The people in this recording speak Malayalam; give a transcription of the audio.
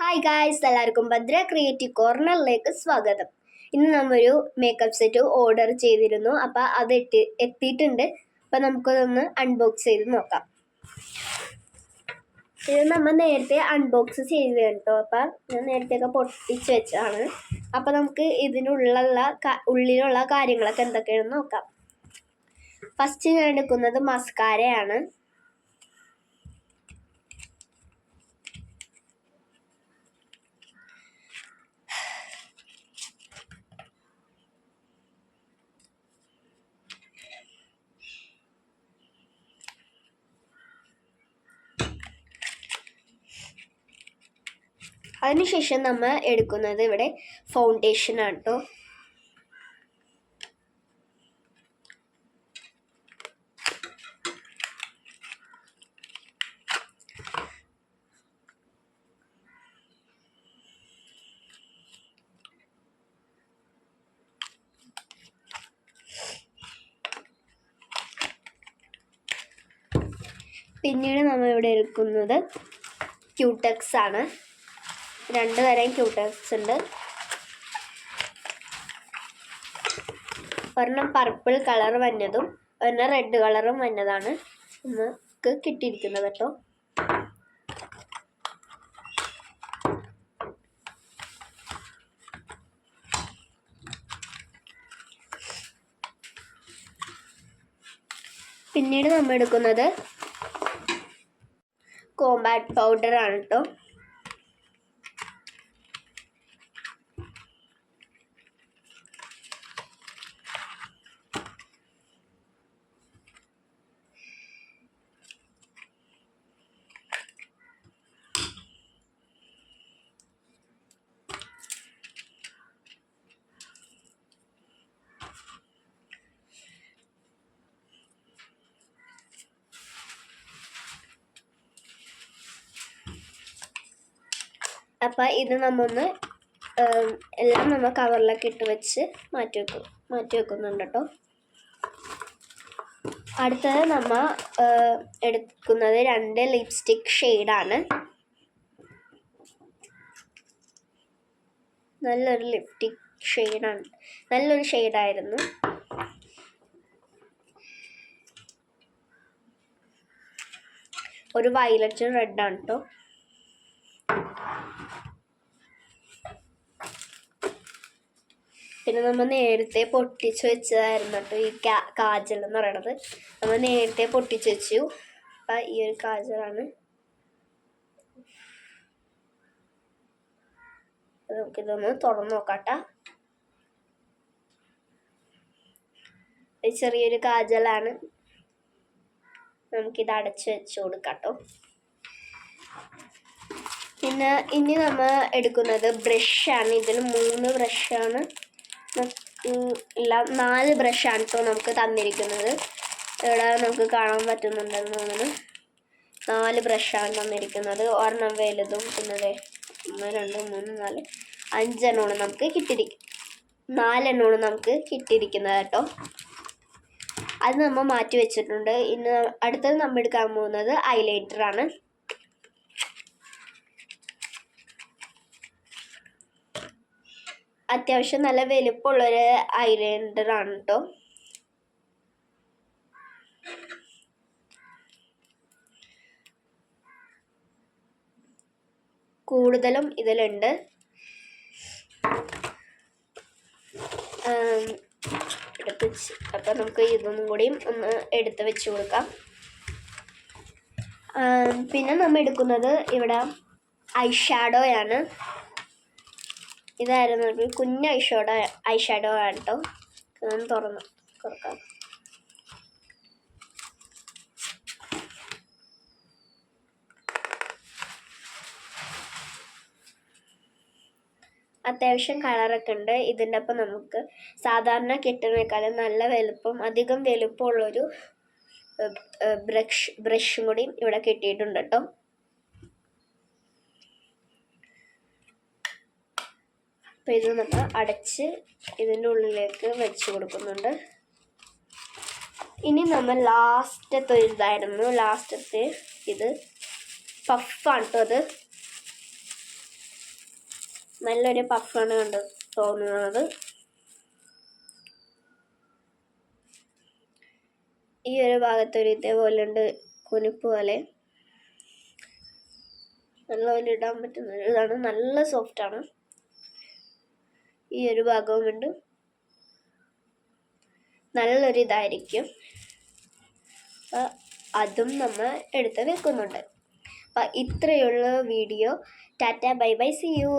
ഹായ് ഗായ്സ്, എല്ലാവർക്കും ഭദ്ര ക്രിയേറ്റീവ് കോർണറിലേക്ക് സ്വാഗതം. ഇന്ന് നമ്മൊരു മേക്കപ്പ് സെറ്റ് ഓർഡർ ചെയ്തിരുന്നു. അപ്പം അത് എത്തിയിട്ടുണ്ട്. അപ്പം നമുക്കതൊന്ന് അൺബോക്സ് ചെയ്ത് നോക്കാം. ഇത് നമ്മൾ നേരത്തെ അൺബോക്സ് ചെയ്ത് കേട്ടോ. അപ്പം ഞാൻ നേരത്തെയൊക്കെ പൊട്ടിച്ച് വെച്ചാണ്. അപ്പം നമുക്ക് ഉള്ളിലുള്ള കാര്യങ്ങളൊക്കെ എന്തൊക്കെയാണെന്ന് നോക്കാം. ഫസ്റ്റ് ഞാൻ എടുക്കുന്നത് മസ്കാരയാണ്. അതിനുശേഷം നമ്മൾ എടുക്കുന്നത് ഇവിടെ ഫൗണ്ടേഷൻ ആണ് കേട്ടോ. പിന്നീട് നമ്മൾ ഇവിടെ എടുക്കുന്നത് ക്യൂടെക്സ് ആണ്. 2 തരം ക്യൂടെക്സ് ഉണ്ട്. ഒരെണ്ണം പർപ്പിൾ കളർ വന്നതും ഒരെണ്ണം റെഡ് കളറും വന്നതാണ് നമുക്ക് കിട്ടിയിരിക്കുന്നത് കേട്ടോ. പിന്നീട് നമ്മൾ എടുക്കുന്നത് കോമ്പാക്ട് പൗഡർ ആണ് കേട്ടോ. അപ്പം ഇത് നമ്മൊന്ന് എല്ലാം നമ്മൾ കവറിലൊക്കെ ഇട്ട് വെച്ച് മാറ്റി വെക്കുന്നുണ്ട് കേട്ടോ. അടുത്തത് നമ്മൾ എടുക്കുന്നത് 2 ലിപ്സ്റ്റിക് ഷെയ്ഡാണ്. നല്ലൊരു ലിപ്സ്റ്റിക് ഷെയ്ഡാണ്, നല്ലൊരു ഷെയ്ഡായിരുന്നു. ഒരു വയലറ്റ് റെഡാണ് കേട്ടോ. പിന്നെ നമ്മൾ നേരത്തെ പൊട്ടിച്ച് വെച്ചതായിരുന്നു കേട്ടോ ഈ കാജൽ എന്ന് പറയണത്. നമ്മൾ നേരത്തെ പൊട്ടിച്ച് വെച്ചു. അപ്പം ഈ ഒരു കാജലാണ്. നമുക്കിതൊന്ന് തുറന്ന് നോക്കാട്ടോ. ചെറിയൊരു കാജലാണ്. നമുക്കിത് അടച്ച് വെച്ച് കൊടുക്കാട്ടോ. പിന്നെ ഇനി നമ്മൾ എടുക്കുന്നത് ബ്രഷാണ്. ഇതിൽ 3 ബ്രഷാണ് ഇല്ല 4 ബ്രഷാണ് കേട്ടോ നമുക്ക് തന്നിരിക്കുന്നത്. ഇവിടെ നമുക്ക് കാണാൻ പറ്റുന്നുണ്ടെന്ന് തോന്നുന്നു. 4 ബ്രഷാണ് തന്നിരിക്കുന്നത്. ഒരെണ്ണം വലുതും പിന്നെ 1 2 3 4 5 എണ്ണമാണ് നമുക്ക് 4 എണ്ണമാണ് നമുക്ക് കിട്ടിയിരിക്കുന്നത് കേട്ടോ. അത് നമ്മൾ മാറ്റി വെച്ചിട്ടുണ്ട്. ഇനി അടുത്തത് നമ്മൾ എടുക്കാൻ പോകുന്നത് ഐലൈനറാണ്. അത്യാവശ്യം നല്ല വലുപ്പമുള്ളൊരു ഐലൈനറാണ് കേട്ടോ. കൂടുതലും ഇതിലുണ്ട്. അപ്പം നമുക്ക് ഇതൊന്നും കൂടിയും ഒന്ന് എടുത്ത് വെച്ച് കൊടുക്കാം. പിന്നെ നമ്മൾ എടുക്കുന്നത് ഇവിടെ ഐഷാഡോയാണ്. ഇതായിരുന്നു ഒരു കുഞ്ഞ് ഐഷാഡോ ആണ് കേട്ടോ. തുറന്ന് കൊടുക്കാം. അത്യാവശ്യം കളറൊക്കെ ഉണ്ട്. ഇതിൻ്റെ ഒപ്പം നമുക്ക് സാധാരണ കിട്ടുന്നതിനേക്കാളും നല്ല വലുപ്പം, അധികം വലുപ്പമുള്ളൊരു ബ്രഷും കൂടി ഇവിടെ കിട്ടിയിട്ടുണ്ട് കേട്ടോ. അപ്പം ഇത് നമ്മൾ അടച്ച് ഇതിൻ്റെ ഉള്ളിലേക്ക് വെച്ച് കൊടുക്കുന്നുണ്ട്. ഇനി നമ്മൾ ലാസ്റ്റത്തെ ഇത് പഫാണ് കേട്ടോ. അത് നല്ലൊരു പഫാണ് കണ്ട് തോന്നുന്നത്. ഈ ഒരു ഭാഗത്തൊരു ഇതേപോലെ ഉണ്ട്, കുനിപ്പ് പോലെ. നല്ലപോലെ ഇടാൻ പറ്റുന്ന ഇതാണ്, നല്ല സോഫ്റ്റാണ്. ഈ ഒരു ഭാഗവും ഉണ്ട്, നല്ലൊരു ഇതായിരിക്കും. അതും നമ്മൾ എടുത്ത് വെക്കുന്നുണ്ട്. അപ്പം ഇത്രയുള്ള video. Tata, bye bye, see U.